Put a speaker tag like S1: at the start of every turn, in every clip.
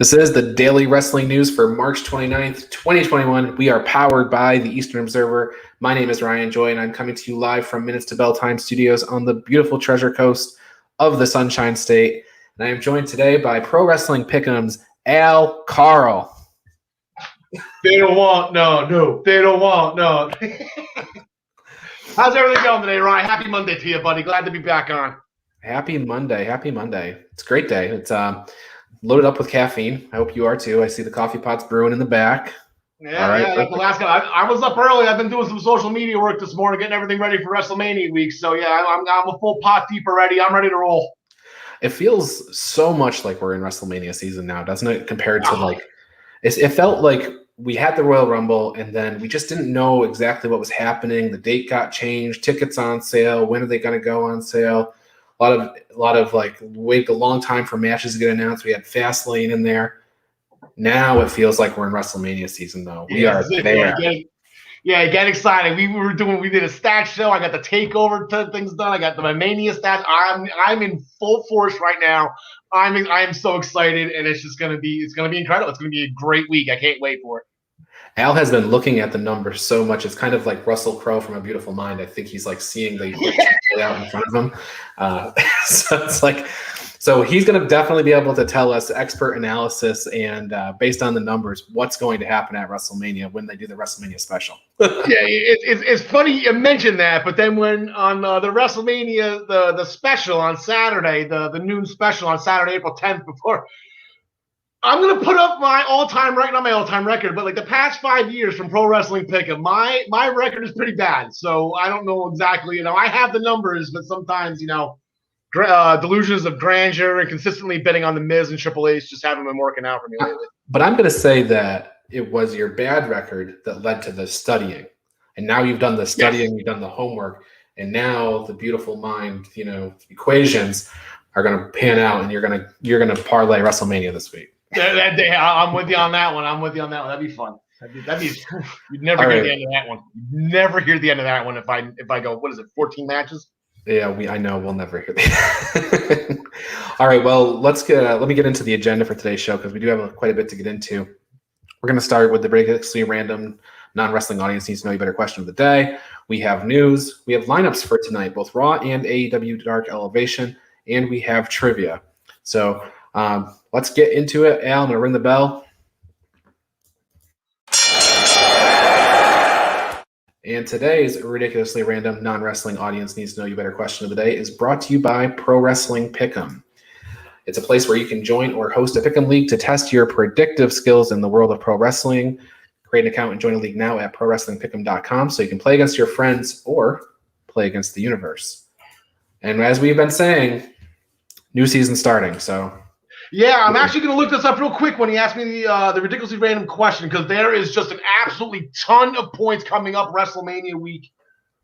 S1: This is the Daily Wrestling News for March 29th, 2021. We are powered by the Eastern Observer. My name is Ryan Joy, and I'm coming to you live from Minutes to Bell Time Studios on the beautiful Treasure Coast of the Sunshine State. And I am joined today by Pro Wrestling Pick'em's Karl.
S2: They don't want no. They don't want no. How's everything going today, Ryan? Happy Monday to you, buddy. Glad to be back on.
S1: Happy Monday. It's a great day. It's loaded up with caffeine. I hope you are too. I see the coffee pots brewing in the back.
S2: Yeah, that's the last guy. I was up early. I've been doing some social media work this morning, getting everything ready for WrestleMania week. So yeah, I'm a full pot deep already. I'm ready to roll.
S1: It feels so much like we're in WrestleMania season now, doesn't it? Compared to it felt like we had the Royal Rumble and then we just didn't know exactly what was happening. The date got changed, tickets on sale. When are they going to go on sale? A lot of waited a long time for matches to get announced. We had Fastlane in there. Now it feels like we're in WrestleMania season, though. We are there.
S2: Get excited. We did a stat show. I got the takeover things done. I got the Mania stats. I'm in full force right now. I am so excited, and it's gonna be incredible. It's gonna be a great week. I can't wait for it.
S1: Al has been looking at the numbers so much. It's kind of like Russell Crowe from A Beautiful Mind. I think he's seeing the out in front of him. So he's going to definitely be able to tell us expert analysis and based on the numbers, what's going to happen at WrestleMania when they do the WrestleMania special.
S2: It's funny you mentioned that, but then when on the WrestleMania, the special on Saturday, the noon special on Saturday, April 10th, before I'm going to put up my all-time record, not my all-time record, but the past 5 years from Pro Wrestling Pick'em, my record is pretty bad. So I don't know exactly, I have the numbers, but sometimes, delusions of grandeur and consistently betting on the Miz and Triple H just haven't been working out for me lately.
S1: But I'm going to say that it was your bad record that led to the studying. And now you've done the studying, You've done the homework, and now the beautiful mind, equations are going to pan out, and you're going to parlay WrestleMania this week.
S2: I'm with you on that one. That'd be fun. You'd never hear the end of that one. You'd never hear the end of that one if I go, what is it, 14 matches?
S1: Yeah, I know we'll never hear that. All right, well, let me get into the agenda for today's show because we do have quite a bit to get into. We're going to start with the ridiculously random non-wrestling audience needs to know you better question of the day. We have news. We have lineups for tonight, both Raw and AEW Dark Elevation, and we have trivia. So let's get into it. Al, I'm going to ring the bell. And today's ridiculously random non-wrestling audience needs to know you better question of the day is brought to you by Pro Wrestling Pick'em. It's a place where you can join or host a Pick'em league to test your predictive skills in the world of pro wrestling. Create an account and join a league now at ProWrestlingPick'em.com so you can play against your friends or play against the universe. And as we've been saying, new season starting, so...
S2: Yeah, I'm actually going to look this up real quick when he asked me the ridiculously random question because there is just an absolutely ton of points coming up WrestleMania week.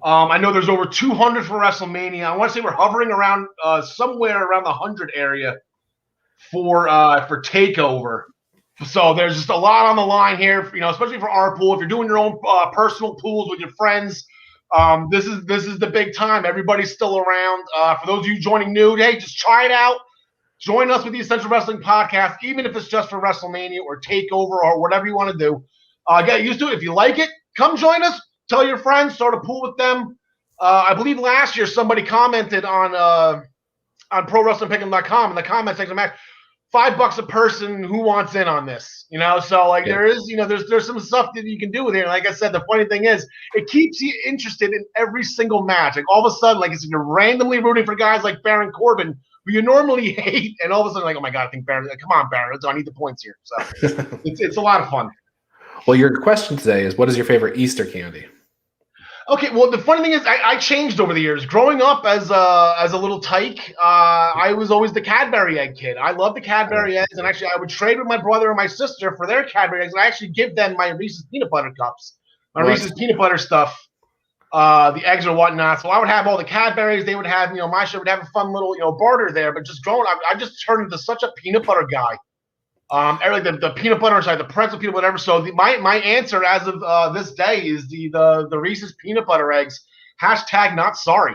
S2: I know there's over 200 for WrestleMania. I want to say we're hovering around somewhere around the 100 area for TakeOver. So there's just a lot on the line here, especially for our pool. If you're doing your own personal pools with your friends, this is the big time. Everybody's still around. For those of you joining new, hey, just try it out. Join us with the Essential Wrestling Podcast, even if it's just for WrestleMania or TakeOver or whatever you want to do. Get used to it. If you like it, come join us. Tell your friends. Start a pool with them. I believe last year somebody commented on ProWrestlingPick'em.com in the comment section, $5 a person. Who wants in on this? So there is, there's some stuff that you can do with it. And like I said, the funny thing is, it keeps you interested in every single match. All of a sudden, if you're randomly rooting for guys like Baron Corbin, who you normally hate, and all of a sudden, oh my God, I think Baron. Come on, Baron, I need the points here. So it's a lot of fun.
S1: Well, your question today is, what is your favorite Easter candy?
S2: Okay, well, the funny thing is, I changed over the years. Growing up as a little tyke, I was always the Cadbury egg kid. I love the Cadbury eggs, and actually, I would trade with my brother and my sister for their Cadbury eggs, and I actually give them my Reese's peanut butter cups, Reese's peanut butter stuff. The eggs or whatnot. So I would have all the Cadburys. They would have, my share would have a fun little, barter there. But just growing up, I just turned into such a peanut butter guy. The peanut butter inside, the pretzel peanut whatever. So my answer as of this day is the Reese's peanut butter eggs. # not sorry.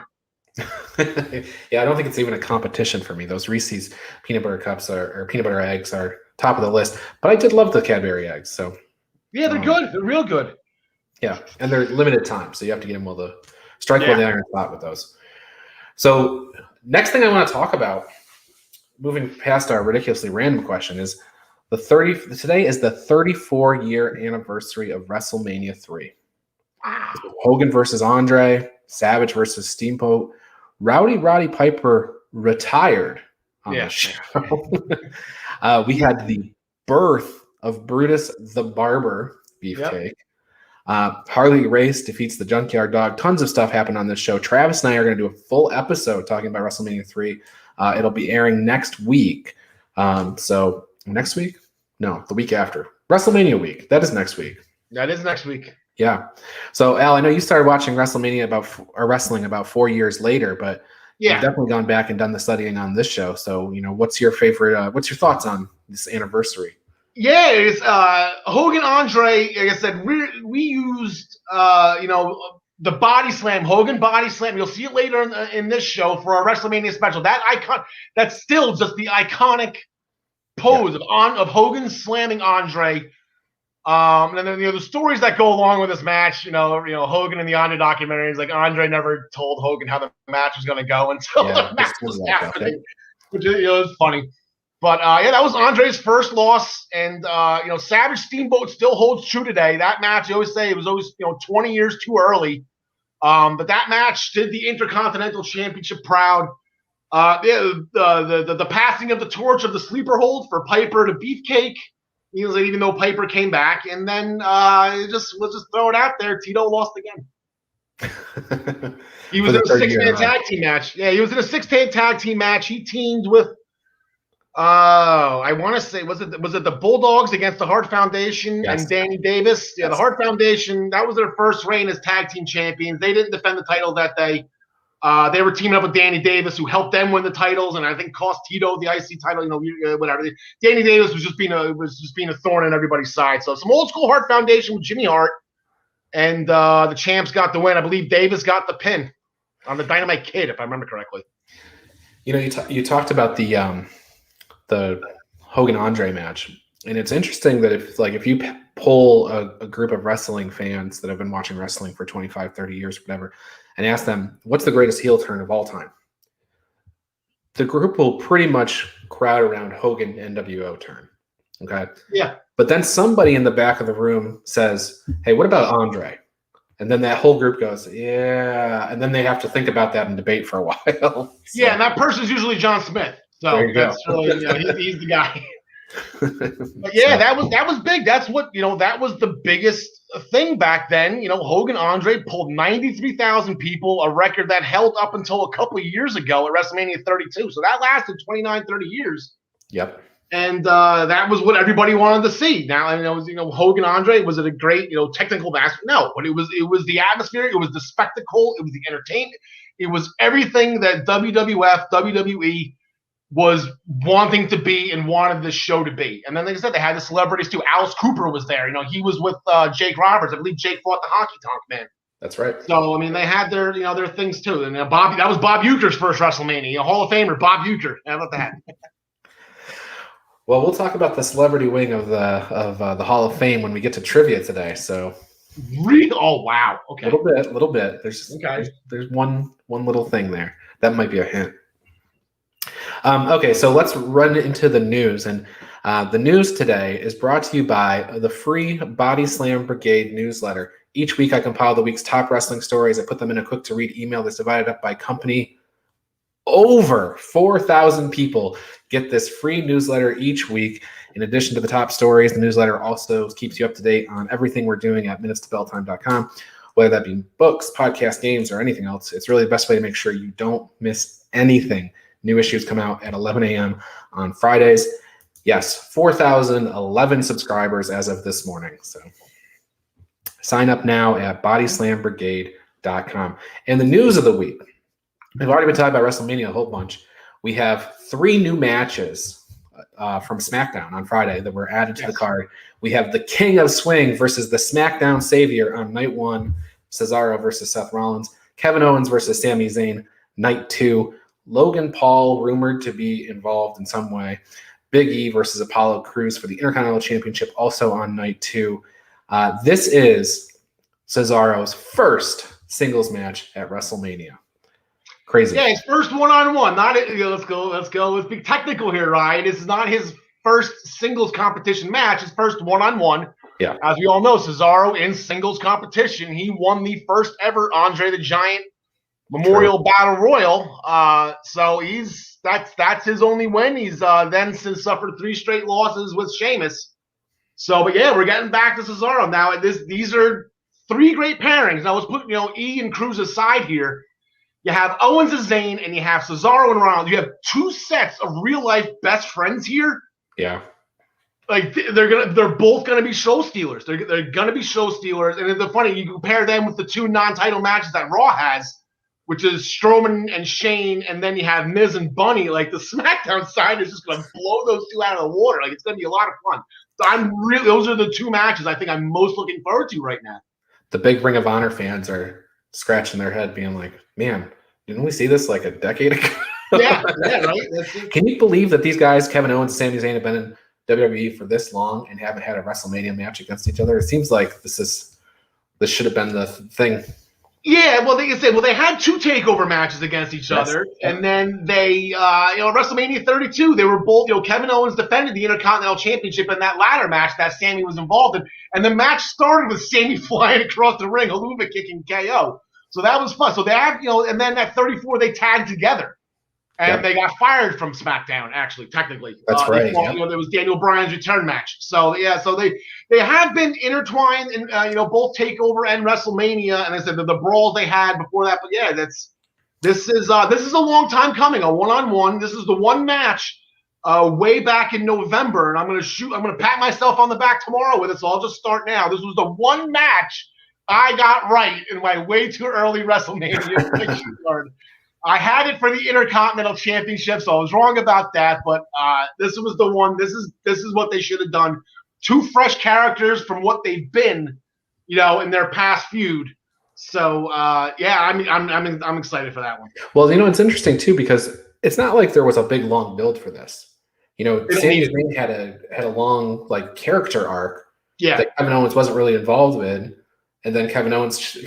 S1: Yeah, I don't think it's even a competition for me. Those Reese's peanut butter cups or peanut butter eggs are top of the list. But I did love the Cadbury eggs. So
S2: yeah, they're good. They're real good.
S1: Yeah, and they're limited time, so you have to get them while the iron spot with those. So next thing I want to talk about, moving past our ridiculously random question, is today is the 34-year anniversary of WrestleMania III. Wow. Hogan versus Andre, Savage versus Steamboat. Roddy Piper retired on the show. We had the birth of Brutus the Barber Beefcake. Harley Race defeats the Junkyard Dog. Tons of stuff happened on this show. Travis and I are going to do a full episode talking about WrestleMania 3. It'll be airing next week. So next week? No, the week after. WrestleMania week. That is next week.
S2: That is next week.
S1: Yeah. So Al, I know you started watching wrestling about 4 years later, but you've definitely gone back and done the studying on this show. So, what's your favorite? What's your thoughts on this anniversary?
S2: Yeah, it's Hogan Andre. Like I said, we used the body slam, Hogan body slam. You'll see it later in this show for our WrestleMania special. That's still just the iconic pose of Hogan slamming Andre. And then the stories that go along with this match, Hogan in the Andre documentary is like Andre never told Hogan how the match was going to go until the match was happening, which is funny. But that was Andre's first loss, and Savage Steamboat still holds true today. That match, you always say it was always 20 years too early, but that match did the Intercontinental Championship proud. The passing of the torch of the sleeper hold for Piper to Beefcake. Even though Piper came back, and then we'll just throw it out there. Tito lost again. He was in a six-man tag team match. Yeah, he was in a six-man tag team match. He teamed with, I want to say, was it the Bulldogs against the Hart Foundation and Danny Davis? Yeah, the Hart Foundation. That was their first reign as tag team champions. They didn't defend the title that day. They were teaming up with Danny Davis, who helped them win the titles, and I think cost Tito the IC title. Whatever. Danny Davis was just being a thorn in everybody's side. So some old school Hart Foundation with Jimmy Hart, and the champs got the win. I believe Davis got the pin on the Dynamite Kid, if I remember correctly.
S1: You talked about the Hogan Andre match, and it's interesting that if you poll a group of wrestling fans that have been watching wrestling for 25, 30 years, whatever, and ask them, what's the greatest heel turn of all time? The group will pretty much crowd around Hogan NWO turn. Okay? Yeah. But then somebody in the back of the room says, hey, what about Andre? And then that whole group goes, yeah. And then they have to think about that and debate for a while. So,
S2: yeah, and that person's usually John Smith. So that's really, he's the guy. But yeah, that was big. That's what that was the biggest thing back then. Hogan Andre pulled 93,000 people, a record that held up until a couple of years ago at WrestleMania 32. So that lasted 29, 30 years. Yep. And that was what everybody wanted to see. Now, Hogan Andre, was it a great technical match? No, but it was the atmosphere, it was the spectacle, it was the entertainment, it was everything that WWF, WWE was wanting to be and wanted this show to be. And then, like I said, they had the celebrities too. Alice Cooper was there. He was with Jake Roberts. I believe Jake fought the Honky Tonk Man. That's right. So, they had their things too. And that was Bob Uecker's first WrestleMania. Hall of Famer, Bob Uecker. How about that? Well, we'll talk about the celebrity wing of the Hall of Fame when we get to trivia today. So, oh wow, okay, a little bit. There's one little thing there that might be a hint. Okay, so let's run into the news. And the news today is brought to you by the free Body Slam Brigade newsletter. Each week I compile the week's top wrestling stories. I put them in a quick-to-read email that's divided up by company. Over 4,000 people get this free newsletter each week. In addition to the top stories, the newsletter also keeps you up to date on everything we're doing at minutestobelltime.com, whether that be books, podcasts, games, or anything else. It's really the best way to make sure you don't miss anything. New issues come out at 11 a.m. on Fridays. Yes, 4,011 subscribers as of this morning. So sign up now at bodyslambrigade.com. And the news of the week. We've already been talking about WrestleMania a whole bunch. We have 3 new matches from SmackDown on Friday that were added to the card. We have the King of Swing versus the SmackDown Savior on night 1, Cesaro versus Seth Rollins. Kevin Owens versus Sami Zayn, night 2. Logan Paul rumored to be involved in some way.
S1: Big E versus Apollo Crews for the Intercontinental Championship, also on night 2. This is Cesaro's first singles match at WrestleMania. Crazy.
S2: Yeah, his first one-on-one. Let's be technical here, Ryan. This is not his first singles competition match. His first one-on-one.
S1: Yeah.
S2: As we all know, Cesaro in singles competition, he won the first ever Andre the Giant Memorial Battle Royal. So that's his only win. He's then since suffered 3 straight losses with Sheamus. So, but yeah, we're getting back to Cesaro now. These are 3 great pairings. Now let's put E and Cruz aside here. You have Owens and Zayn, and you have Cesaro and Ronald. You have 2 sets of real life best friends here.
S1: Yeah.
S2: Like they're both gonna be show stealers. They're gonna be show stealers. And it's funny, you compare them with the 2 non-title matches that Raw has, which is Strowman and Shane, and then you have Miz and Bunny. Like the SmackDown side is just gonna blow those 2 out of the water. Like it's gonna be a lot of fun. So those are the 2 matches I think I'm most looking forward to right now.
S1: The big Ring of Honor fans are scratching their head, being like, "Man, didn't we see this like a decade ago?"
S2: Yeah, right.
S1: Can you believe that these guys, Kevin Owens and Sami Zayn, have been in WWE for this long and haven't had a WrestleMania match against each other? It seems like this should have been the thing.
S2: Yeah, well, they had 2 takeover matches against each other, and then they, WrestleMania 32, they were both, Kevin Owens defended the Intercontinental Championship in that ladder match that Sami was involved in, and the match started with Sami flying across the ring, haluva kicking KO. So that was fun. So they have, and then at 34 they tagged together. And they got fired from SmackDown, actually, technically.
S1: That's right.
S2: There was Daniel Bryan's return match. So, yeah, so they have been intertwined in, both TakeOver and WrestleMania. And I said the brawls they had before that. But, yeah, this is a long time coming, a one-on-one. This is the one match way back in November. And I'm going to pat myself on the back tomorrow with it. So I'll just start now. This was the one match I got right in my way too early WrestleMania prediction card. I had it for the Intercontinental Championship, so I was wrong about that. But this was the one. This is what they should have done. 2 fresh characters from what they've been, in their past feud. So I'm excited for that one.
S1: Well, it's interesting too because it's not like there was a big long build for this. Sami Zayn had a long character arc that Kevin Owens wasn't really involved with, and then Kevin Owens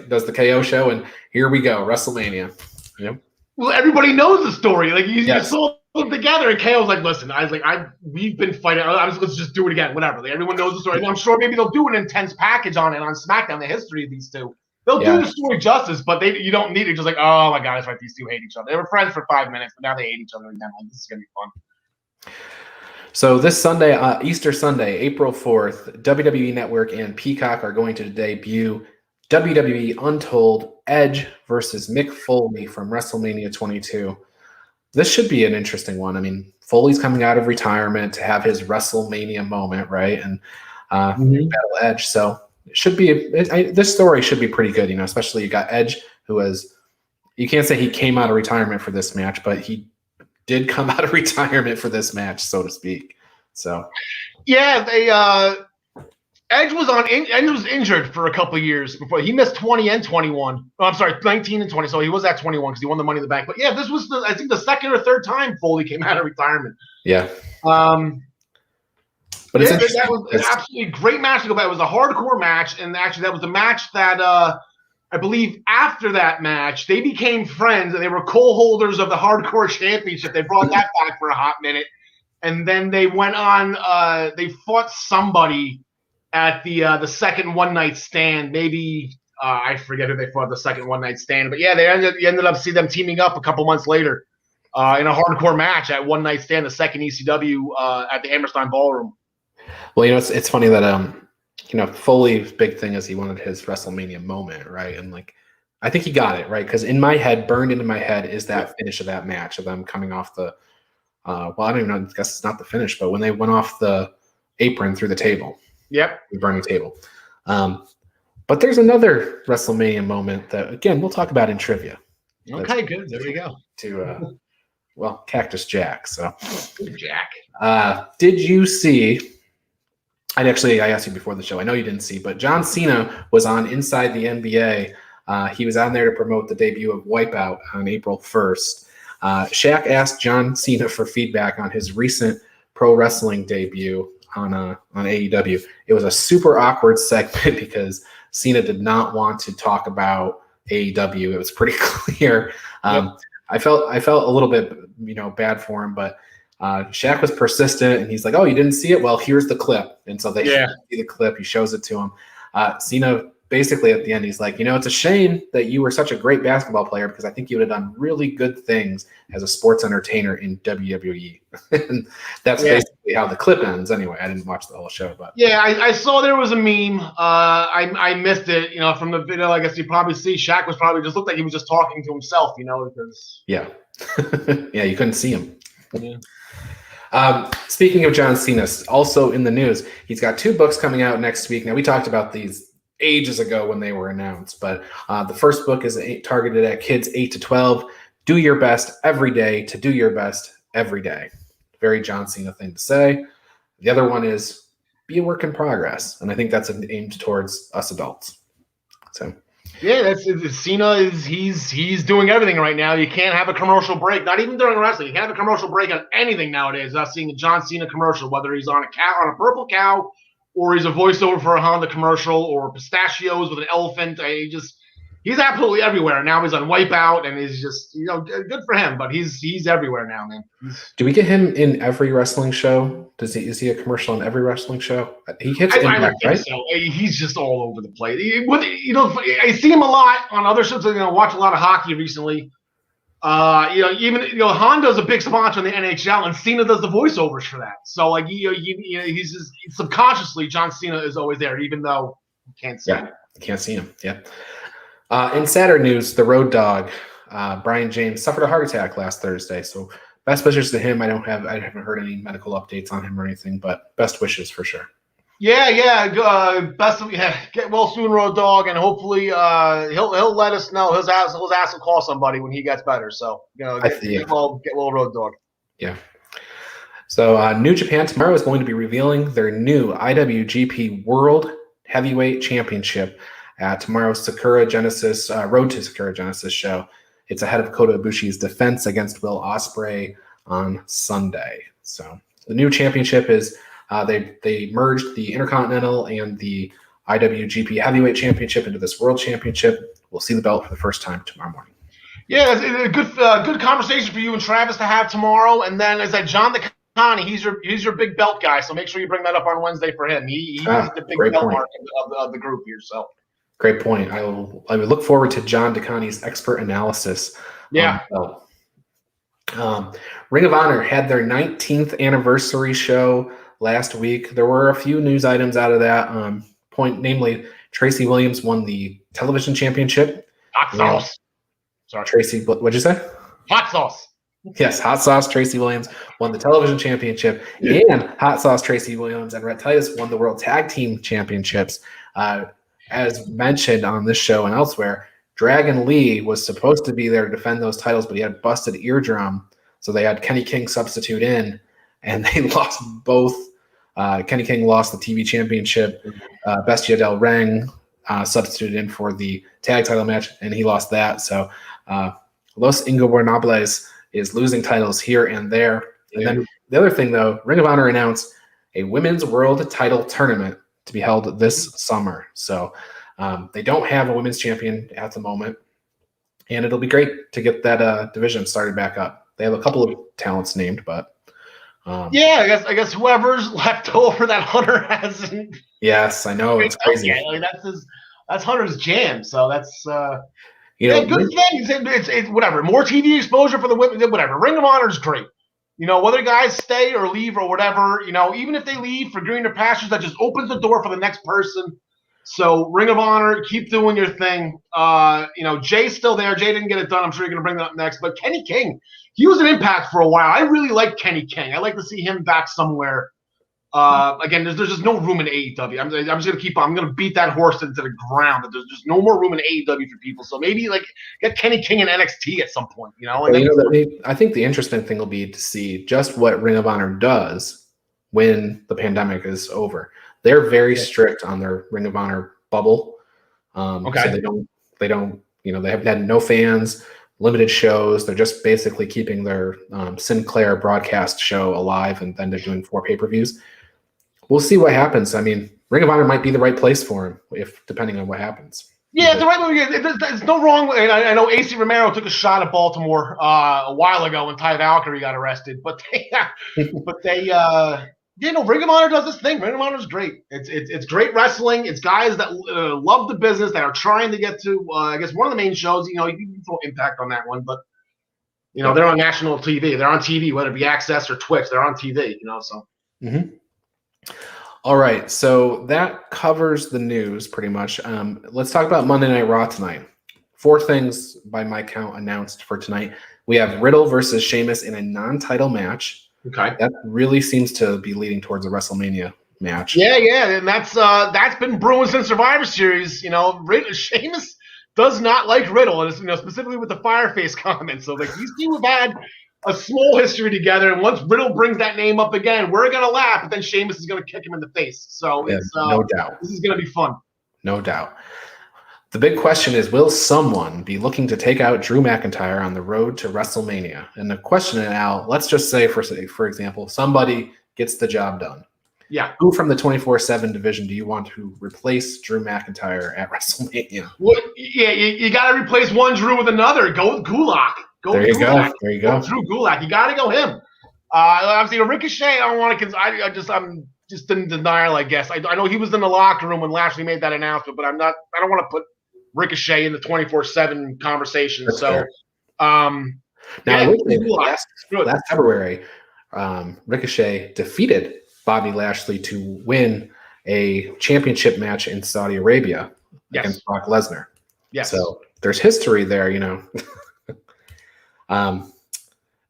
S1: does the KO show, and here we go, WrestleMania. Yep.
S2: Well, everybody knows the story. You saw them together, and KO was like, "Listen, we've been fighting. Let's just do it again. Whatever." Everyone knows the story. And I'm sure maybe they'll do an intense package on it on SmackDown, the history of these 2. They'll do the story justice, but you don't need it. Just oh my God, it's right. These 2 hate each other. They were friends for 5 minutes, but now they hate each other again. This is gonna be fun.
S1: So this Sunday, Easter Sunday, April 4th, WWE Network and Peacock are going to debut WWE Untold Edge versus Mick Foley from WrestleMania 22. This should be an interesting one. I mean, Foley's coming out of retirement to have his WrestleMania moment, right? And battle Edge. So it should be this story should be pretty good, especially you got Edge, who you can't say he came out of retirement for this match, but he did come out of retirement for this match, so to speak. So
S2: yeah, Edge was injured for a couple of years before. He missed 20 and 21. Oh, I'm sorry, 19 and 20. So he was at 21 because he won the Money in the Bank. But yeah, this was I think the second or third time Foley came out of retirement.
S1: Yeah.
S2: But that was an absolutely great match to go back. It was a hardcore match, and actually that was the match that I believe after that match they became friends, and they were co-holders of the Hardcore Championship. They brought that back for a hot minute, and then they went on. They fought somebody at the second one night stand. Maybe I forget who they fought the second one night stand, but yeah, you ended up seeing them teaming up a couple months later in a hardcore match at one night stand, the second ECW at the Hammerstein Ballroom.
S1: Well, it's funny that Foley's big thing is he wanted his WrestleMania moment, right? And I think he got it right because burned into my head is that finish of that match of them coming off the I don't even know. I guess it's not the finish, but when they went off the apron through the table.
S2: Yep.
S1: The burning table. But there's another WrestleMania moment that, again, we'll talk about in trivia.
S2: Okay, good. There we go.
S1: Cactus Jack. So,
S2: Jack.
S1: Did you see? I asked you before the show. I know you didn't see, but John Cena was on Inside the NBA. He was on there to promote the debut of Wipeout on April 1st. Shaq asked John Cena for feedback on his recent pro wrestling debut on AEW. It was a super awkward segment because Cena did not want to talk about AEW. It was pretty clear. I felt a little bit, bad for him, but Shaq was persistent, and he's like, "Oh, you didn't see it? Well, here's the clip." And so they see the clip. He shows it to him. Cena basically at the end, he's like, "It's a shame that you were such a great basketball player because I think you would have done really good things as a sports entertainer in WWE." And that's basically how the clip ends. Anyway, I didn't watch the whole show, but
S2: I saw there was a meme. I missed it. From the video. I guess you probably see Shaq was probably just looked like he was just talking to himself. Because
S1: yeah, you couldn't see him. Yeah. Speaking of John Cena, also in the news, he's got 2 books coming out next week. Now, we talked about these ages ago when they were announced, but the first book is targeted at kids 8 to 12. Do your best every day to do your best every day. Very John Cena thing to say. The other one is be a work in progress, and I think that's aimed towards us adults. So.
S2: Yeah, that's Cena he's doing everything right now. You can't have a commercial break, not even during wrestling. You can't have a commercial break on anything nowadays. Not seeing a John Cena commercial, whether he's on a purple cow, or he's a voiceover for a Honda commercial, or pistachios with an elephant. He's absolutely everywhere. Now he's on Wipeout, and he's just good for him. But he's everywhere now, man.
S1: Do we get him in every wrestling show? Is he a commercial in every wrestling show? He hits Impact, right?
S2: So. He's just all over the place. I see him a lot on other shows. Watch a lot of hockey recently. Even Honda's a big sponsor in the NHL, and Cena does the voiceovers for that. So he's just subconsciously John Cena is always there, even though you can't see him.
S1: You can't see him. Yeah. In sadder news, the Road Dogg, Brian James, suffered a heart attack last Thursday. So best wishes to him. I haven't heard any medical updates on him or anything, but best wishes for sure.
S2: Yeah. Get well soon, Road Dogg, and hopefully he'll let us know. He'll ask to call somebody when he gets better. So get well, Road Dogg.
S1: Yeah. So New Japan tomorrow is going to be revealing their new IWGP World Heavyweight Championship at tomorrow's Sakura Genesis Road to Sakura Genesis show. It's ahead of Kota Ibushi's defense against Will Ospreay on Sunday. So the new championship is they merged the Intercontinental and the IWGP Heavyweight Championship into this World Championship. We'll see the belt for the first time tomorrow morning. Yeah,
S2: it's a good conversation for you and Travis to have tomorrow. And then is that John DeConnie? He's your big belt guy, so make sure you bring that up on Wednesday for him. He's the big belt mark of the group here. So.
S1: Great point. I would look forward to John DeConnie's expert analysis.
S2: Yeah.
S1: Ring of Honor had their 19th anniversary show last week. There were a few news items out of that namely Tracy Williams won the television championship.
S2: Hot sauce.
S1: Sorry, Tracy. What'd you say?
S2: Hot sauce.
S1: Yes, Hot Sauce Tracy Williams won the television championship, and Hot Sauce Tracy Williams and Red Titus won the World Tag Team Championships. As mentioned on this show and elsewhere, Dragon Lee was supposed to be there to defend those titles, but he had a busted eardrum. So they had Kenny King substitute in, and they lost both. Kenny King lost the TV championship. Bestia Del Rey substituted in for the tag title match, and he lost that. So Los Ingobernables is losing titles here and there. And then the other thing, though, Ring of Honor announced a women's world title tournament to be held this summer. So they don't have a women's champion at the moment, and it'll be great to get that division started back up. They have a couple of talents named, but
S2: I guess whoever's left over that Hunter hasn't.
S1: Yes, I know, it's crazy.
S2: That's Hunter's jam. So that's
S1: good
S2: thing. It's whatever. More TV exposure for the women. Whatever. Ring of Honor is great. Whether guys stay or leave or whatever, even if they leave for greener pastures, that just opens the door for the next person. So Ring of Honor, keep doing your thing. Jay's still there. Jay didn't get it done. I'm sure you're going to bring that up next. But Kenny King, he was an Impact for a while. I really like Kenny King. I like to see him back somewhere. Again, there's just no room in AEW. I'm just going to beat that horse into the ground. That there's just no more room in AEW for people. So maybe get Kenny King in NXT at some point.
S1: I think the interesting thing will be to see just what Ring of Honor does when the pandemic is over. They're very strict on their Ring of Honor bubble. So they don't. They haven't had no fans. limited shows. They're just basically keeping their Sinclair broadcast show alive, and then they're doing 4 pay-per-views. We'll see what happens. I mean, Ring of Honor might be the right place for him, depending on what happens.
S2: Yeah, it's the right move. There's no wrong. And I know AC Romero took a shot at Baltimore a while ago when Ty Valkyrie got arrested, but Ring of Honor does this thing. Ring of Honor is great. It's great wrestling. It's guys that love the business, that are trying to get to, I guess, one of the main shows. You can throw Impact on that one, but they're on national TV. They're on TV, whether it be Access or Twitch. They're on TV. So.
S1: Mm-hmm. All right, so that covers the news pretty much. Let's talk about Monday Night Raw tonight. 4 things by my count announced for tonight. We have Riddle versus Sheamus in a non-title match.
S2: Okay,
S1: that really seems to be leading towards a WrestleMania match.
S2: Yeah, and that's been brewing since Survivor Series. Sheamus does not like Riddle, and specifically with the Fireface comment. So these two have had a small history together, and once Riddle brings that name up again, we're gonna laugh, but then Sheamus is gonna kick him in the face. So
S1: no doubt,
S2: this is gonna be fun.
S1: No doubt. The big question is, will someone be looking to take out Drew McIntyre on the road to WrestleMania? And the question now, let's just say, for example, somebody gets the job done.
S2: Yeah.
S1: Who from the 24/7 division do you want to replace Drew McIntyre at WrestleMania?
S2: Well, yeah, you got to replace one Drew with another. Go with Gulak.
S1: There you go.
S2: Drew Gulak. You got to go him. Obviously, Ricochet. I don't want to. I'm just in denial. I guess. I know he was in the locker room when Lashley made that announcement, but I'm not. I don't want to put Ricochet in the 24/7 conversation.
S1: That's
S2: so,
S1: fair.
S2: Now
S1: last February, Ricochet defeated Bobby Lashley to win a championship match in Saudi Arabia against Brock Lesnar.
S2: Yes.
S1: So there's history there,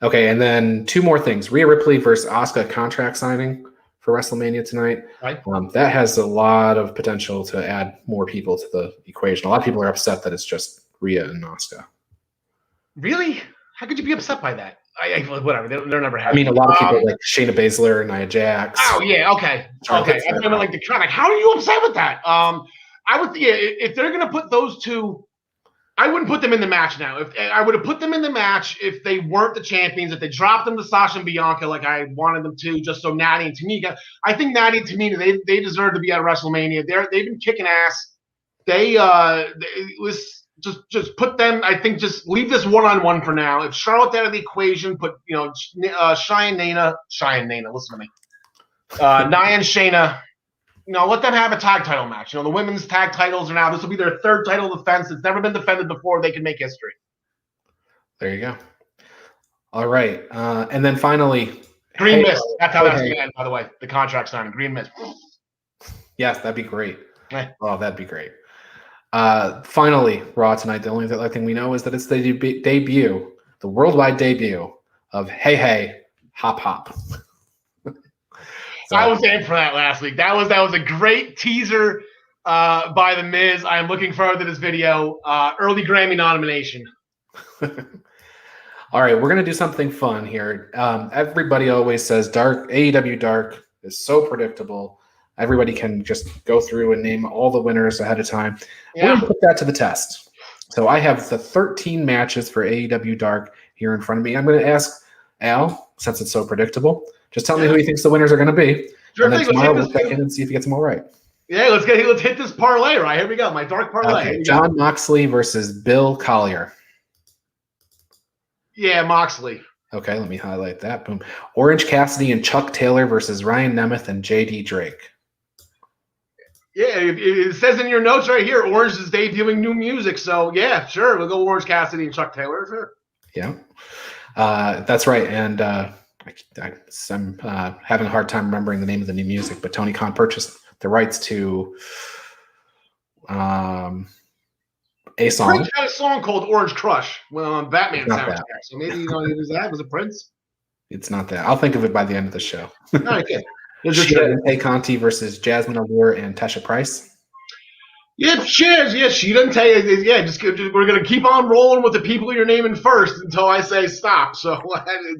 S1: Okay, and then 2 more things. Rhea Ripley versus Asuka contract signing for WrestleMania tonight.
S2: Right.
S1: That has a lot of potential to add more people to the equation. A lot of people are upset that it's just Rhea and Asuka.
S2: Really? How could you be upset by that? Whatever. They're never happy.
S1: I mean, a lot of people like Shayna Baszler, Nia Jax.
S2: Oh yeah, okay. I remember like the kind. How are you upset with that? I would. Yeah, if they're gonna put those two, I wouldn't put them in the match now. If I would have put them in the match if they weren't the champions, if they dropped them to Sasha and Bianca like I wanted them to, just so Natty and Tamina. I think Natty and Tamina they deserve to be at WrestleMania. They've been kicking ass. It was just put them. I think just leave this 1-on-1 for now. If Charlotte out of the equation, put Cheyenne Nana. Listen to me. Nia and Shayna. Let them have a tag title match. The women's tag titles are now. This will be their 3rd title defense. It's never been defended before. They can make history.
S1: There you go. All right, and then finally,
S2: Green Mist. That's how that's going to end. By the way, the contract signing, Green Mist.
S1: Yes, that'd be great. Oh, that'd be great. Finally, Raw tonight. The only other thing we know is that it's the debut, the worldwide debut of Hey Hey Hop Hop.
S2: So, I was in for that last week. That was a great teaser by The Miz. I am looking forward to this video. Early Grammy nomination.
S1: All right, we're gonna do something fun here. Everybody always says AEW Dark is so predictable. Everybody can just go through and name all the winners ahead of time.
S2: Yeah.
S1: We're gonna put that to the test. So I have the 13 matches for AEW Dark here in front of me. I'm gonna ask Al, since it's so predictable, just tell me who he thinks the winners are going to be.
S2: Sure,
S1: and then tomorrow we'll check in and see if he gets them all right.
S2: Yeah, let's hit this parlay right. Here we go. My dark parlay.
S1: Okay, John Moxley versus Bill Collier.
S2: Yeah, Moxley.
S1: Okay, let me highlight that. Boom. Orange Cassidy and Chuck Taylor versus Ryan Nemeth and JD Drake.
S2: Yeah, it says in your notes right here, Orange is debuting new music. So, yeah, sure. We'll go Orange Cassidy and Chuck Taylor. Sure.
S1: Yeah, that's right. And I'm having a hard time remembering the name of the new music, but Tony Khan purchased the rights to a song.
S2: Prince had a song called Orange Crush on Batman soundtrack. So maybe it was that. Was it Prince?
S1: It's not that. I'll think of it by the end of the show.
S2: All right, good.
S1: Shida Conti versus Jasmine Allure and Tasha Price.
S2: Yeah, cheers. Yeah, she doesn't tell you. Yeah, we're gonna keep on rolling with the people you're naming first until I say stop. So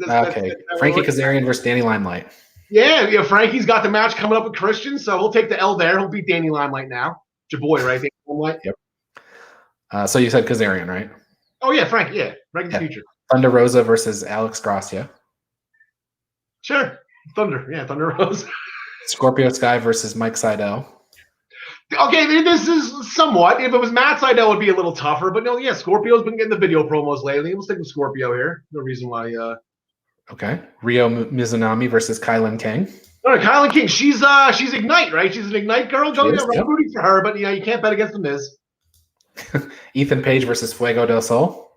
S1: okay, Frankie Kazarian versus Danny Limelight.
S2: Yeah, Frankie's got the match coming up with Christian, so he'll take the L there. He'll beat Danny Limelight now. It's your boy, right? Danny Limelight.
S1: Yep. So you said Kazarian, right?
S2: Oh yeah, Frank. Yeah, Frankie's
S1: Yeah.
S2: future.
S1: Thunder Rosa versus Alex Gracia.
S2: Sure, Thunder. Yeah, Thunder Rosa.
S1: Scorpio Sky versus Mike Seidel.
S2: Okay, this is somewhat. If it was Matt Seidel, it would be a little tougher. But no, yeah, Scorpio's been getting the video promos lately. We'll stick with Scorpio here. No reason why.
S1: Okay. Rio Mizunami versus Kylan King.
S2: All right, Kylan King. She's Ignite, right? She's an Ignite girl. I'm rooting for her, but you can't bet against the Miz.
S1: Ethan Page versus Fuego del Sol.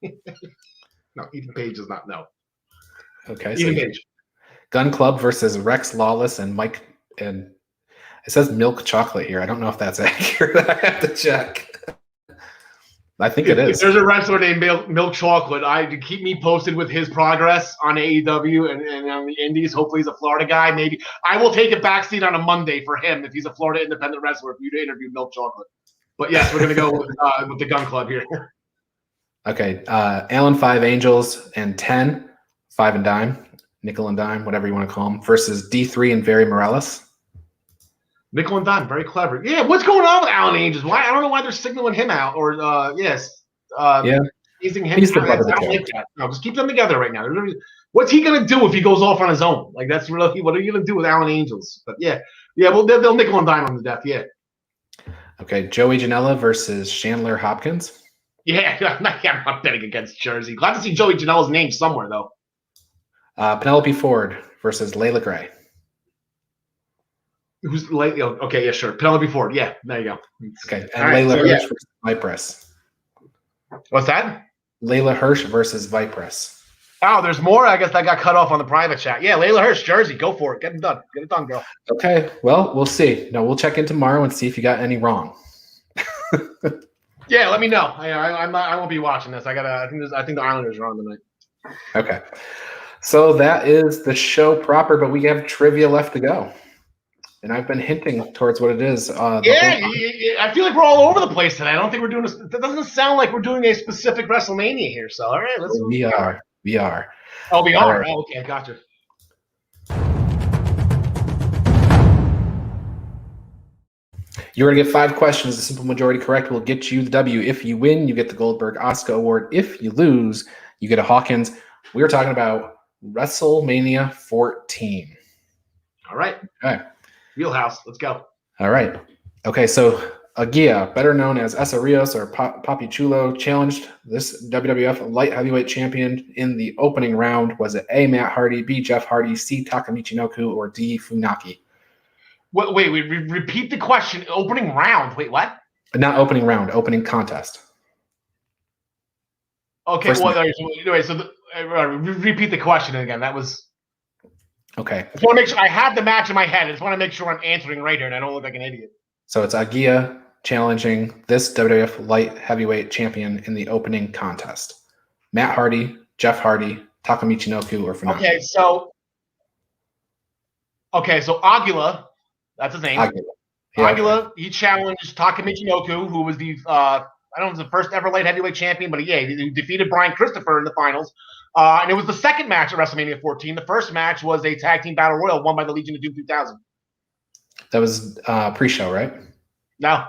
S2: No, Ethan Page does not know.
S1: Okay.
S2: Ethan Page.
S1: Gun Club versus Rex Lawless and Mike, and it says Milk Chocolate here. I don't know if that's accurate. I have to check. I think it is.
S2: If there's a wrestler named Milk Chocolate, keep me posted with his progress on AEW and on the Indies. Hopefully he's a Florida guy. Maybe I will take a backseat on a Monday for him if he's a Florida independent wrestler for you to interview Milk Chocolate. But yes, we're going to go with the Gun Club here.
S1: Okay. Alan 5 Angels and 10, 5 and dime, nickel and dime, whatever you want to call them, versus D3 and Very Morales.
S2: Nickel and dime, very clever. Yeah, what's going on with Alan Angels? Why? I don't know why they're signaling him out or teasing him.
S1: He's the butt of
S2: I
S1: the
S2: don't
S1: joke.
S2: like that. No, just keep them together right now. What's he gonna do if he goes off on his own? Like that's really what are you gonna do with Alan Angels? But yeah. Well they'll nickel and dime him to death. Yeah.
S1: Okay, Joey Janela versus Chandler Hopkins.
S2: Yeah, I'm not betting against Jersey. Glad to see Joey Janela's name somewhere though.
S1: Penelope Ford versus Layla Gray.
S2: Who's late? Okay, yeah, sure. Penelope Ford. Yeah, there you go.
S1: Okay, and Layla Hirsch versus Vipress.
S2: What's that?
S1: Layla Hirsch versus Vipress.
S2: Oh, there's more. I guess that got cut off on the private chat. Yeah, Layla Hirsch, Jersey. Go for it. Get it done. Get it done, girl.
S1: Okay, well, we'll see. No, we'll check in tomorrow and see if you got any wrong.
S2: Yeah, let me know. I won't be watching this. I think the Islanders are on tonight.
S1: Okay, so that is the show proper, but we have trivia left to go. And I've been hinting towards what it is.
S2: I feel like we're all over the place today. I don't think we're doing it doesn't sound like we're doing a specific WrestleMania here. So, all right, let's.
S1: We are.
S2: Oh, we are.
S1: Right.
S2: Oh, okay, gotcha.
S1: You're going to get 5 questions. The simple majority correct will get you the W. If you win, you get the Goldberg Oscar Award. If you lose, you get a Hawkins. We are talking about WrestleMania 14.
S2: All right.
S1: Okay.
S2: Wheelhouse. Let's go.
S1: All right. Okay, so Aguia, better known as Essa Rios or Papi Chulo, challenged this WWF light heavyweight champion in the opening round. Was it A, Matt Hardy, B, Jeff Hardy, C, Taka Michinoku, or D, Funaki?
S2: Wait, repeat the question. Opening round. Wait, what?
S1: Not opening round, opening contest.
S2: Okay, repeat the question again. That was...
S1: Okay.
S2: I just want to make sure I have the match in my head. I just want to make sure I'm answering right here and I don't look like an idiot.
S1: So it's Aguia challenging this WWF light heavyweight champion in the opening contest. Matt Hardy, Jeff Hardy, Taka Michinoku, or Funaki.
S2: Okay, so Aguila, that's his name. Aguila, he challenged Taka Michinoku, who was the I don't know if it was the first ever light heavyweight champion, but he defeated Brian Christopher in the finals. And it was the second match at WrestleMania 14. The first match was a tag team battle royal won by the Legion of Doom 2000.
S1: That was pre-show, right?
S2: No.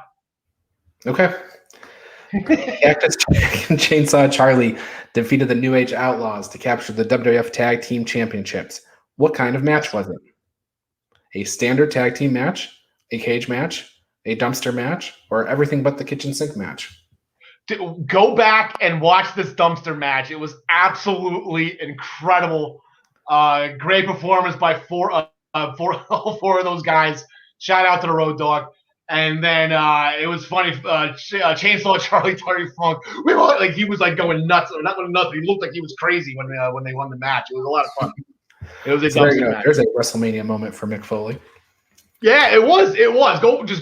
S1: Okay. Cactus and Chainsaw Charlie defeated the New Age Outlaws to capture the WWF Tag Team Championships. What kind of match was it? A standard tag team match, a cage match, a dumpster match, or everything but the kitchen sink match?
S2: Go back and watch this dumpster match. It was absolutely incredible. Great performance by all 4 of those guys. Shout out to the Road Dogg. And then it was funny. Chainsaw Charlie, Terry Funk. He was like going nuts, or not going nuts. He looked like he was crazy when they won the match. It was a lot of fun. It was a dumpster match.
S1: There's a WrestleMania moment for Mick Foley.
S2: Yeah, it was.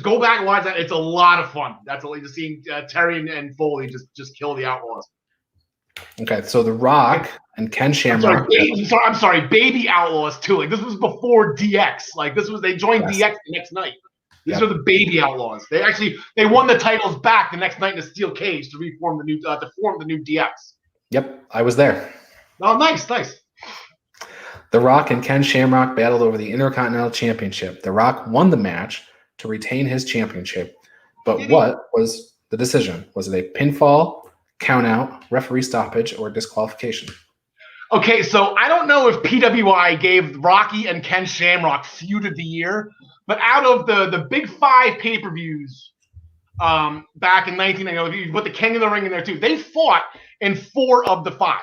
S2: Go back and watch that. It's a lot of fun. That's just seeing Terry and Foley just kill the Outlaws.
S1: Okay, so The Rock and Ken Shamrock.
S2: I'm sorry, Baby Outlaws too. Like this was before DX. Like they joined DX the next night. These are the Baby Outlaws. They won the titles back the next night in a steel cage to form the new DX.
S1: Yep, I was there.
S2: Oh, nice.
S1: The Rock and Ken Shamrock battled over the Intercontinental Championship. The Rock won the match to retain his championship. But what was the decision? Was it a pinfall, count out, referee stoppage, or disqualification.
S2: Okay, so I don't know if PWI gave Rocky and Ken Shamrock feud of the year, but out of the big 5 pay-per-views back in 1990, you put the King of the Ring in there too. They fought in 4 of the 5.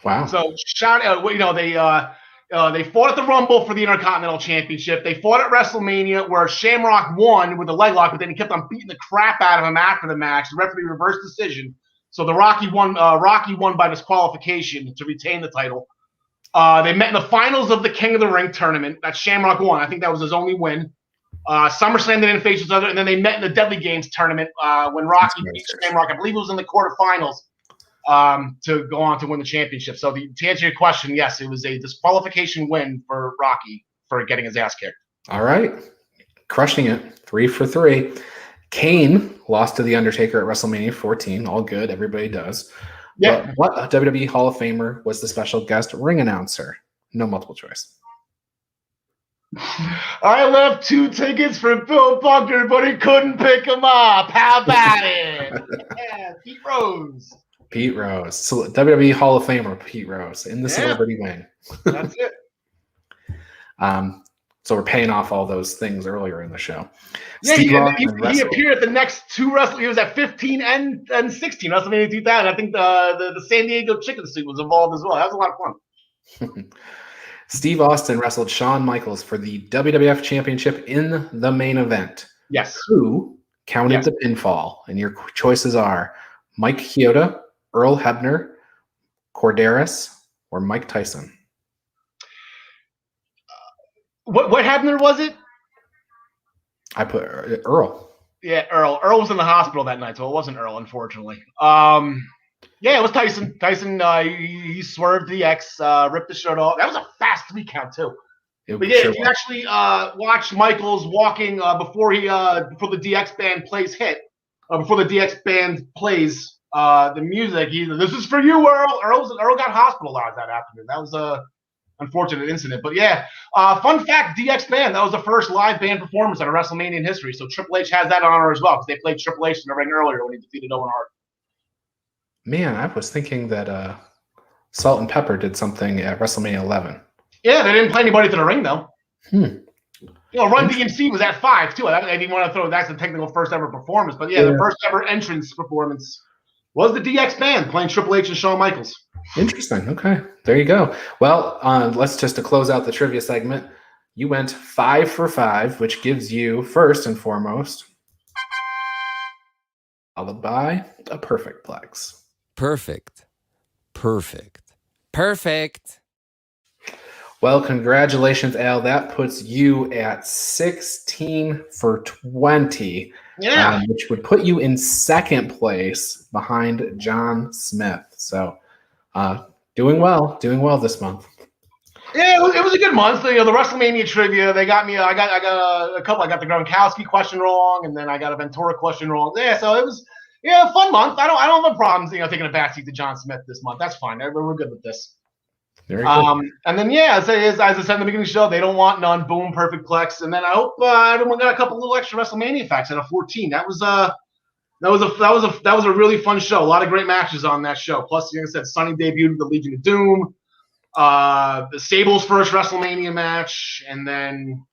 S1: Wow.
S2: So shout out, they fought at the Rumble for the Intercontinental Championship. They fought at WrestleMania where Shamrock won with a leg lock, but then he kept on beating the crap out of him after the match. The referee reversed decision. So the Rocky won by disqualification to retain the title. They met in the finals of the King of the Ring tournament that Shamrock won. I think that was his only win. SummerSlam, they didn't face each other, and then they met in the Deadly Games tournament when Rocky beat Shamrock. I believe it was in the quarterfinals to go on to win the championship. So to answer your question, yes, it was a disqualification win for Rocky for getting his ass kicked.
S1: All right. Crushing it. 3 for 3. Kane lost to The Undertaker at WrestleMania 14. All good. Everybody does.
S2: Yeah.
S1: But what WWE Hall of Famer was the special guest ring announcer? No multiple choice.
S2: I left 2 tickets for Bill Buckner, but he couldn't pick them up. How about it? Yeah, Pete Rose.
S1: Pete Rose. So WWE Hall of Famer Pete Rose in the celebrity wing.
S2: That's it.
S1: So we're paying off all those things earlier in the show.
S2: Yeah, he appeared at the next 2 wrestling. He was at 15 and 16 WrestleMania 2000. I think the San Diego Chicken Suit was involved as well. That was a lot of fun.
S1: Steve Austin wrestled Shawn Michaels for the WWF Championship in the main event.
S2: Yes.
S1: Who counted the pinfall? And your choices are Mike Chioda, Earl Hebner, Corderas, or Mike Tyson.
S2: What Hebner was it?
S1: I put Earl.
S2: Yeah, Earl. Earl was in the hospital that night, so it wasn't Earl, unfortunately. Yeah, it was Tyson. Tyson, he swerved the X, ripped the shirt off. That was a fast 3 count too. But yeah, if you actually watch Michaels walking before the DX band plays before the DX band plays the music, this is for you, Earl. Earl got hospitalized that afternoon. That was a unfortunate incident. But yeah, fun fact, DX band, that was the first live band performance on a WrestleMania in history. So Triple H has that honor as well because they played Triple H in the ring earlier when he defeated Owen Hart. Man,
S1: I was thinking that Salt and Pepper did something at WrestleMania 11.
S2: Yeah, they didn't play anybody to the ring, though. Run DMC was at 5, too. I didn't want to throw that's the technical first ever performance. But yeah, the first ever entrance performance was the DX band playing Triple H and Shawn Michaels.
S1: Interesting. Okay, there you go. Well, let's just to close out the trivia segment. You went 5 for 5, which gives you, first and foremost, followed by a perfect plex.
S3: Perfect.
S1: Well, congratulations, Al. That puts you at 16 for 20.
S2: Yeah.
S1: Which would put you in second place behind John Smith. So doing well this month.
S2: Yeah, it was a good month. The WrestleMania trivia, they got me. I got a couple. I got the Gronkowski question wrong, and then I got a Ventura question wrong. Yeah, so it was a fun month. I don't have problems taking a backseat to John Smith this month. That's fine. We're good with this.
S1: Very good.
S2: And then as I said in the beginning of the show, they don't want none. Boom, perfect plex. And then I hope everyone got a couple little extra WrestleMania facts out of 14. That was a really fun show. A lot of great matches on that show. Plus, like I said, Sonny debuted with the Legion of Doom. The Sable's first WrestleMania match, and then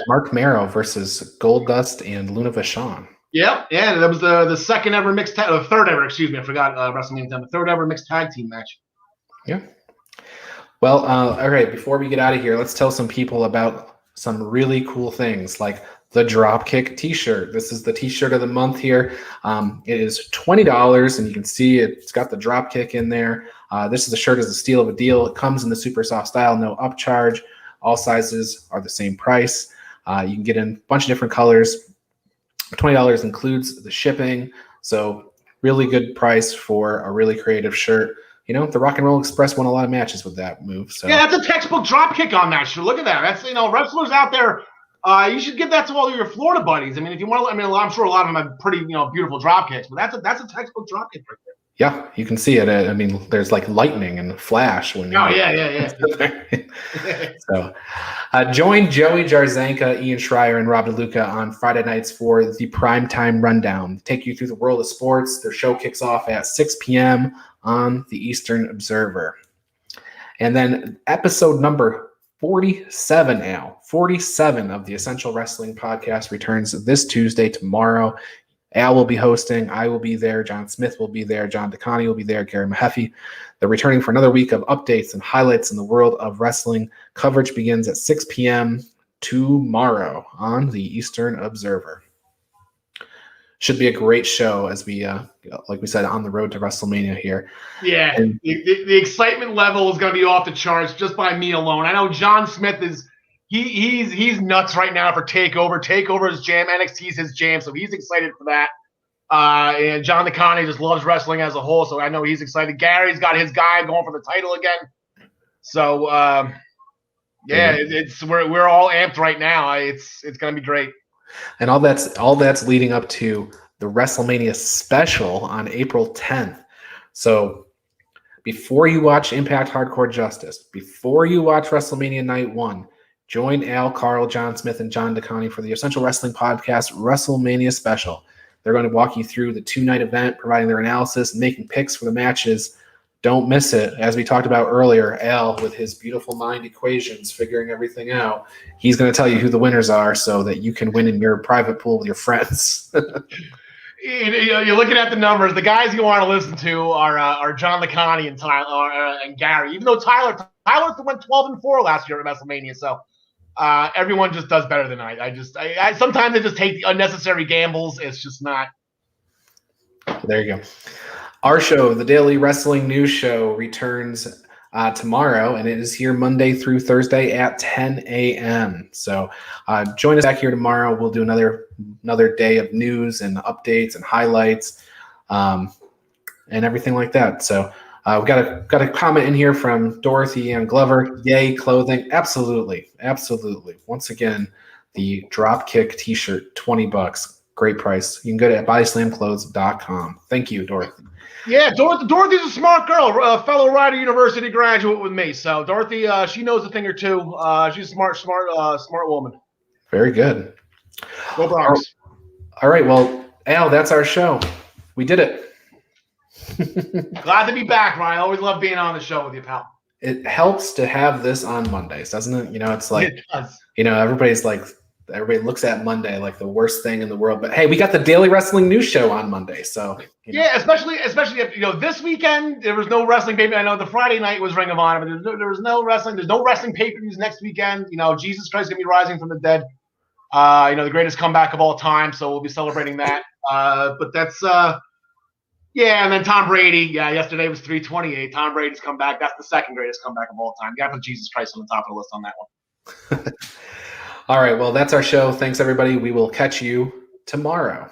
S1: Mark Marrow versus Goldust and Luna Vachon.
S2: Yeah, that was the second ever mixed third ever. Excuse me, I forgot WrestleMania time. The third ever mixed tag team match.
S1: Yeah. Well, all right. Before we get out of here, let's tell some people about some really cool things like the Dropkick T-Shirt. This is the T-shirt of the month here. It is $20, and you can see it's got the Dropkick in there. This is a shirt as a steal of a deal. It comes in the super soft style, no upcharge. All sizes are the same price. You can get in a bunch of different colors. $20 includes the shipping, so really good price for a really creative shirt. The Rock and Roll Express won a lot of matches with that move. So
S2: yeah, that's a textbook Dropkick on that shirt. Look at that. That's wrestlers out there. You should give that to all your Florida buddies. I mean, if you want to, I'm sure a lot of them have pretty, beautiful drop kicks, but that's a textbook drop kick right there.
S1: Yeah, you can see it. I mean, there's like lightning and flash when.
S2: Oh yeah.
S1: So, Join Joey Jarzanka, Ian Schreier, and Rob DeLuca on Friday nights for the Primetime Rundown. Take you through the world of sports. Their show kicks off at 6 p.m. on the Eastern Observer. And then episode number 47, Al, 47 of the Essential Wrestling Podcast returns this Tuesday, tomorrow. Al will be hosting. I will be there. John Smith will be there. John DeConnie will be there. Gary Mahaffey. They're returning for another week of updates and highlights in the world of wrestling. Coverage begins at 6 p.m. tomorrow on the Eastern Observer. Should be a great show as we, like we said, on the road to WrestleMania here.
S2: Yeah, and the excitement level is going to be off the charts just by me alone. I know John Smith is he's nuts right now for Takeover. Takeover is jam. NXT is his jam, so he's excited for that. And John DeConnie just loves wrestling as a whole, so I know he's excited. Gary's got his guy going for the title again. So we're all amped right now. It's going to be great.
S1: And all that's leading up to the WrestleMania special on April 10th. So before you watch Impact Hardcore Justice, before you watch WrestleMania Night 1, join Al, Karl, John Smith, and John DeConnie for the Essential Wrestling Podcast WrestleMania special. They're going to walk you through the 2-night event, providing their analysis and making picks for the matches. Don't miss it. As we talked about earlier, Al, with his beautiful mind equations, figuring everything out, he's going to tell you who the winners are so that you can win in your private pool with your friends.
S2: You're looking at the numbers. The guys you want to listen to are John DeConnie and Tyler and Gary. Even though Tyler went 12-4 last year at WrestleMania, so everyone just does better than I sometimes I just take the unnecessary gambles. It's just not.
S1: There you go. Our show, the Daily Wrestling News Show, returns tomorrow, and it is here Monday through Thursday at 10 a.m. So join us back here tomorrow. We'll do another day of news and updates and highlights and everything like that. So we've got a comment in here from Dorothy and Glover. Yay, clothing. Absolutely. Absolutely. Once again, the Dropkick T-Shirt, $20. Great price. You can go to bodyslamclothes.com. Thank you, Dorothy.
S2: Yeah, Dorothy's a smart girl, a fellow Rider University graduate with me. So Dorothy, she knows a thing or two. She's a smart woman.
S1: Very good.
S2: Go Bronx.
S1: All right, well, Al, that's our show. We did it.
S2: Glad to be back, Ryan. I always love being on the show with you, pal.
S1: It helps to have this on Mondays, doesn't it? You know, it's like,
S2: it does.
S1: You know, everybody looks at Monday like the worst thing in the world. But hey, we got the Daily Wrestling News Show on Monday, so
S2: yeah, especially if this weekend there was no wrestling pay. I know the Friday night was Ring of Honor, but there was no wrestling. There's no wrestling pay-per-views next weekend. You know, Jesus Christ is gonna be rising from the dead. The greatest comeback of all time. So we'll be celebrating that. But that's and then Tom Brady. Yeah, yesterday was 328. Tom Brady's comeback. That's the second greatest comeback of all time. You got to put Jesus Christ on the top of the list on that one.
S1: All right, well, that's our show. Thanks, everybody. We will catch you tomorrow.